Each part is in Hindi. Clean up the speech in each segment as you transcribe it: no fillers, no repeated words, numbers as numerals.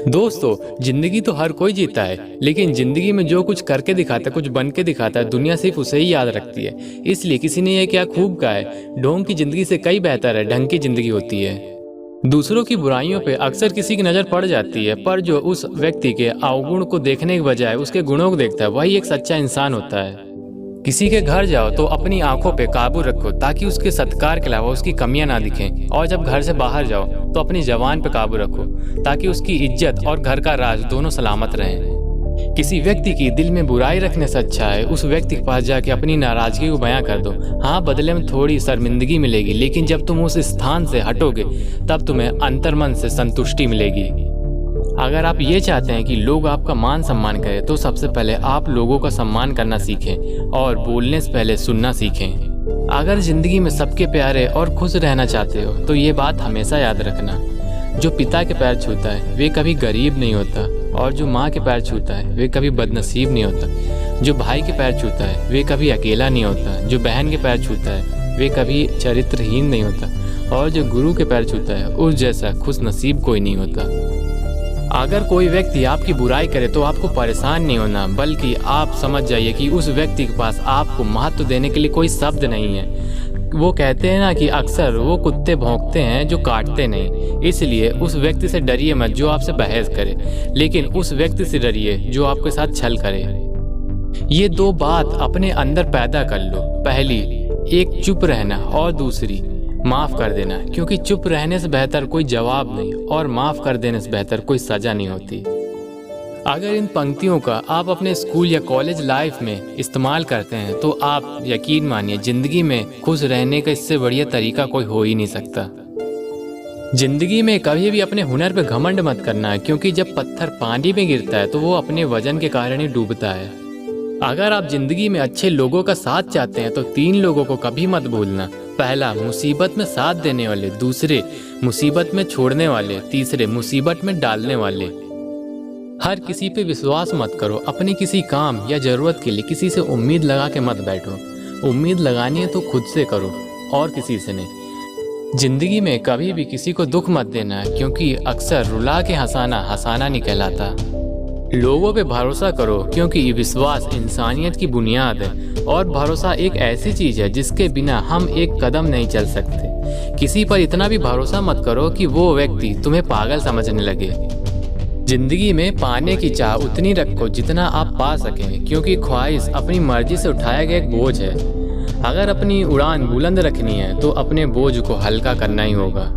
दोस्तों, जिंदगी तो हर कोई जीता है, लेकिन जिंदगी में जो कुछ करके दिखाता है, कुछ बन के दिखाता है, दुनिया सिर्फ उसे ही याद रखती है। इसलिए किसी ने यह क्या खूब कहा है, ढोंग की जिंदगी से कई बेहतर है ढंग की जिंदगी होती है। दूसरों की बुराइयों पे अक्सर किसी की नज़र पड़ जाती है, पर जो उस व्यक्ति के अवगुण को देखने के बजाय उसके गुणों को देखता है, वही एक सच्चा इंसान होता है। किसी के घर जाओ तो अपनी आंखों पे काबू रखो ताकि उसके सत्कार के अलावा उसकी कमियां ना दिखें, और जब घर से बाहर जाओ तो अपनी जबान पे काबू रखो ताकि उसकी इज्जत और घर का राज दोनों सलामत रहें। किसी व्यक्ति की दिल में बुराई रखने से अच्छा है उस व्यक्ति के पास जाके अपनी नाराजगी को बयां कर दो। हाँ, बदले में थोड़ी शर्मिंदगी मिलेगी, लेकिन जब तुम उस स्थान से हटोगे तब तुम्हें अंतर्मन से संतुष्टि मिलेगी। अगर आप ये चाहते हैं कि लोग आपका मान सम्मान करें तो सबसे पहले आप लोगों का सम्मान करना सीखें और बोलने से पहले सुनना सीखें। अगर जिंदगी में सबके प्यारे और खुश रहना चाहते हो तो ये बात हमेशा याद रखना, जो पिता के पैर छूता है वे कभी गरीब नहीं होता, और जो माँ के पैर छूता है वे कभी बदनसीब नहीं होता। जो भाई के पैर छूता है वे कभी अकेला नहीं होता। जो बहन के पैर छूता है वे कभी चरित्रहीन नहीं होता, और जो गुरु के पैर छूता है उस जैसा खुश नसीब कोई नहीं होता। अगर कोई व्यक्ति आपकी बुराई करे तो आपको परेशान नहीं होना, बल्कि आप समझ जाइए कि उस व्यक्ति के पास आपको महत्व देने के लिए कोई शब्द नहीं है। वो कहते हैं ना कि अक्सर वो कुत्ते भौंकते हैं जो काटते नहीं। इसलिए उस व्यक्ति से डरिए मत जो आपसे बहस करे, लेकिन उस व्यक्ति से डरिए जो आपके साथ छल करे। ये दो बात अपने अंदर पैदा कर लो। पहली, एक चुप रहना, और दूसरी माफ़ कर देना, क्योंकि चुप रहने से बेहतर कोई जवाब नहीं और माफ़ कर देने से बेहतर कोई सज़ा नहीं होती। अगर इन पंक्तियों का आप अपने स्कूल या कॉलेज लाइफ में इस्तेमाल करते हैं तो आप यकीन मानिए ज़िंदगी में खुश रहने का इससे बढ़िया तरीका कोई हो ही नहीं सकता। ज़िंदगी में कभी भी अपने हुनर पे घमंड मत करना है, क्योंकि जब पत्थर पानी में गिरता है तो वो अपने वजन के कारण ही डूबता है। अगर आप ज़िंदगी में अच्छे लोगों का साथ चाहते हैं तो 3 लोगों को कभी मत भूलना। पहला, मुसीबत में साथ देने वाले। दूसरे, मुसीबत में छोड़ने वाले। तीसरे, मुसीबत में डालने वाले। हर किसी पे विश्वास मत करो। अपने किसी काम या ज़रूरत के लिए किसी से उम्मीद लगा के मत बैठो। उम्मीद लगानी है तो खुद से करो और किसी से नहीं। ज़िंदगी में कभी भी किसी को दुख मत देना, क्योंकि अक्सर रुला के हंसाना हंसाना नहीं कहलाता। लोगों पे भरोसा करो, क्योंकि विश्वास इंसानियत की बुनियाद है, और भरोसा एक ऐसी चीज़ है जिसके बिना हम एक कदम नहीं चल सकते। किसी पर इतना भी भरोसा मत करो कि वो व्यक्ति तुम्हें पागल समझने लगे। जिंदगी में पाने की चाह उतनी रखो जितना आप पा सकें, क्योंकि ख्वाहिश अपनी मर्जी से उठाया गया एक बोझ है। अगर अपनी उड़ान बुलंद रखनी है तो अपने बोझ को हल्का करना ही होगा।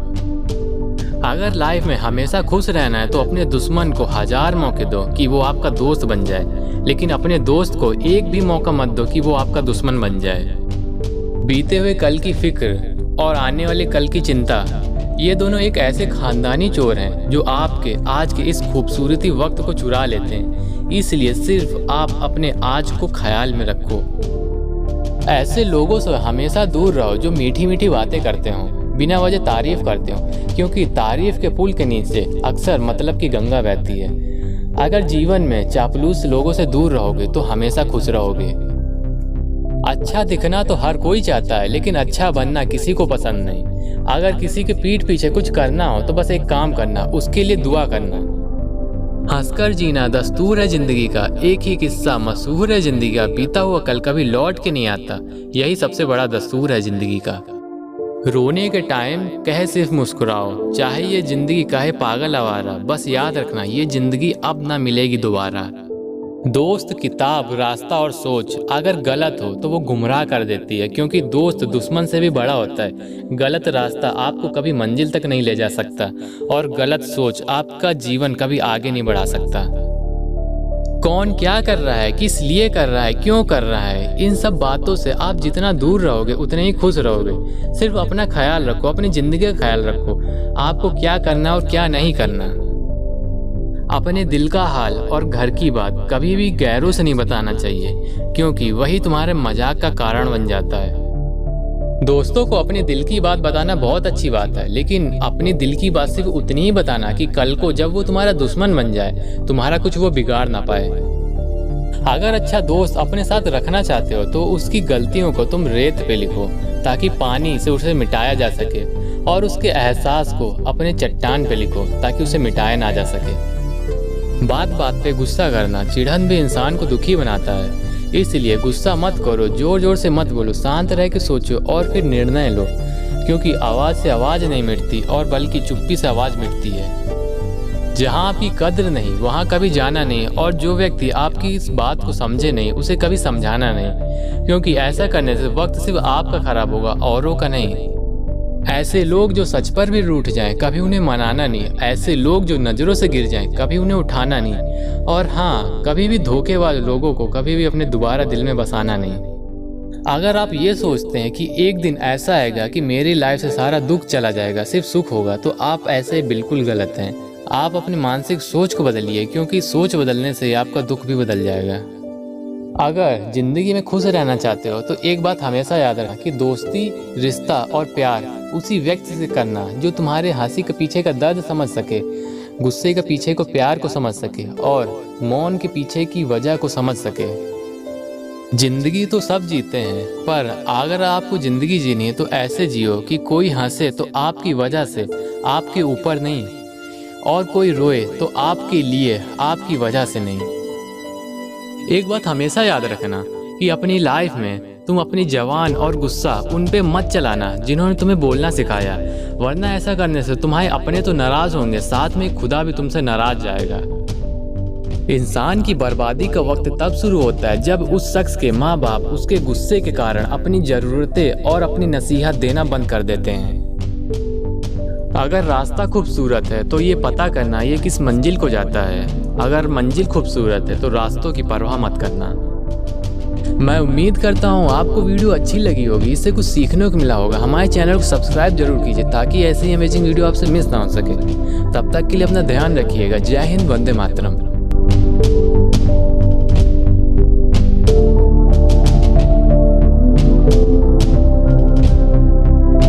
अगर लाइफ में हमेशा खुश रहना है तो अपने दुश्मन को 1000 मौके दो कि वो आपका दोस्त बन जाए, लेकिन अपने दोस्त को एक भी मौका मत दो कि वो आपका दुश्मन बन जाए। बीते हुए कल की फिक्र और आने वाले कल की चिंता, ये दोनों एक ऐसे खानदानी चोर हैं जो आपके आज के इस खूबसूरती वक्त को चुरा लेते हैं। इसलिए सिर्फ आप अपने आज को ख्याल में रखो। ऐसे लोगों से हमेशा दूर रहो जो मीठी मीठी बातें करते हों, बिना वजह तारीफ करते हो, क्योंकि तारीफ के पुल के नीचे अक्सर मतलब की गंगा बहती है। अगर जीवन में चापलूस लोगों से दूर रहोगे तो हमेशा खुश रहोगे। अच्छा दिखना तो हर कोई चाहता है, लेकिन अच्छा बनना किसी को पसंद नहीं। अगर किसी के पीठ पीछे कुछ करना हो तो बस एक काम करना, उसके लिए दुआ करना। हंसकर जीना दस्तूर है जिंदगी का, एक ही किस्सा मशहूर है जिंदगी का, बीता हुआ कल कभी लौट के नहीं आता, यही सबसे बड़ा दस्तूर है जिंदगी का। रोने के टाइम कहे सिर्फ मुस्कुराओ, चाहे ये जिंदगी कहे पागल आवारा, बस याद रखना ये जिंदगी अब ना मिलेगी दोबारा। दोस्त, किताब, रास्ता और सोच अगर गलत हो तो वो गुमराह कर देती है, क्योंकि दोस्त दुश्मन से भी बड़ा होता है। गलत रास्ता आपको कभी मंजिल तक नहीं ले जा सकता, और गलत सोच आपका जीवन कभी आगे नहीं बढ़ा सकता। कौन क्या कर रहा है, किस लिए कर रहा है, क्यों कर रहा है, इन सब बातों से आप जितना दूर रहोगे उतने ही खुश रहोगे। सिर्फ अपना ख्याल रखो, अपनी ज़िंदगी का ख्याल रखो, आपको क्या करना और क्या नहीं करना। अपने दिल का हाल और घर की बात कभी भी गैरों से नहीं बताना चाहिए, क्योंकि वही तुम्हारे मजाक का कारण बन जाता है। दोस्तों को अपने दिल की बात बताना बहुत अच्छी बात है, लेकिन अपने दिल की बात सिर्फ उतनी ही बताना कि कल को जब वो तुम्हारा दुश्मन बन जाए तुम्हारा कुछ वो बिगाड़ ना पाए। अगर अच्छा दोस्त अपने साथ रखना चाहते हो तो उसकी गलतियों को तुम रेत पे लिखो, ताकि पानी से उसे मिटाया जा सके, और उसके एहसास को अपने चट्टान पे लिखो ताकि उसे मिटाया ना जा सके। बात बात पे गुस्सा करना, चिढ़न भी इंसान को दुखी बनाता है। इसलिए गुस्सा मत करो, जोर जोर से मत बोलो, शांत रह के सोचो और फिर निर्णय लो, क्योंकि आवाज़ से आवाज़ नहीं मिटती और बल्कि चुप्पी से आवाज़ मिटती है। जहाँ आपकी कद्र नहीं वहाँ कभी जाना नहीं, और जो व्यक्ति आपकी इस बात को समझे नहीं उसे कभी समझाना नहीं, क्योंकि ऐसा करने से वक्त सिर्फ आपका खराब होगा, औरों का नहीं। ऐसे लोग जो सच पर भी रूठ जाएं, कभी उन्हें मनाना नहीं। ऐसे लोग जो नज़रों से गिर जाएं, कभी उन्हें उठाना नहीं। और हाँ, कभी भी धोखे वाले लोगों को कभी भी अपने दोबारा दिल में बसाना नहीं। अगर आप ये सोचते हैं कि एक दिन ऐसा आएगा कि मेरी लाइफ से सारा दुख चला जाएगा, सिर्फ सुख होगा, तो आप ऐसे बिल्कुल गलत हैं। आप अपनी मानसिक सोच को बदलिए, क्योंकि सोच बदलने से आपका दुख भी बदल जाएगा। अगर जिंदगी में खुश रहना चाहते हो तो एक बात हमेशा याद रखना कि दोस्ती, रिश्ता और प्यार उसी व्यक्ति से करना जो तुम्हारे हंसी के पीछे का दर्द समझ सके, गुस्से के पीछे को प्यार को समझ सके और मौन के पीछे की वजह को समझ सके। जिंदगी तो सब जीते हैं, पर अगर आपको जिंदगी जीनी है तो ऐसे जियो कि कोई हंसे तो आपकी वजह से, आपके ऊपर नहीं, और कोई रोए तो आपके लिए, आपकी वजह से नहीं। एक बात हमेशा याद रखना कि अपनी लाइफ में तुम अपनी जवान और गुस्सा उन पे मत चलाना जिन्होंने तुम्हें बोलना सिखाया, वरना ऐसा करने से तुम्हारे अपने तो नाराज होंगे, साथ में खुदा भी तुमसे नाराज जाएगा। इंसान की बर्बादी का वक्त तब शुरू होता है जब उस शख्स के माँ बाप उसके गुस्से के कारण अपनी ज़रूरतें और अपनी नसीहत देना बंद कर देते हैं। अगर रास्ता खूबसूरत है तो ये पता करना ये किस मंजिल को जाता है। अगर मंजिल खूबसूरत है तो रास्तों की परवाह मत करना। मैं उम्मीद करता हूँ आपको वीडियो अच्छी लगी होगी, इससे कुछ सीखने को मिला होगा। हमारे चैनल को सब्सक्राइब जरूर कीजिए ताकि ऐसी ही अमेजिंग वीडियो आपसे मिस ना हो सके। तब तक के लिए अपना ध्यान रखिएगा। जय हिंद, वंदे मातरम।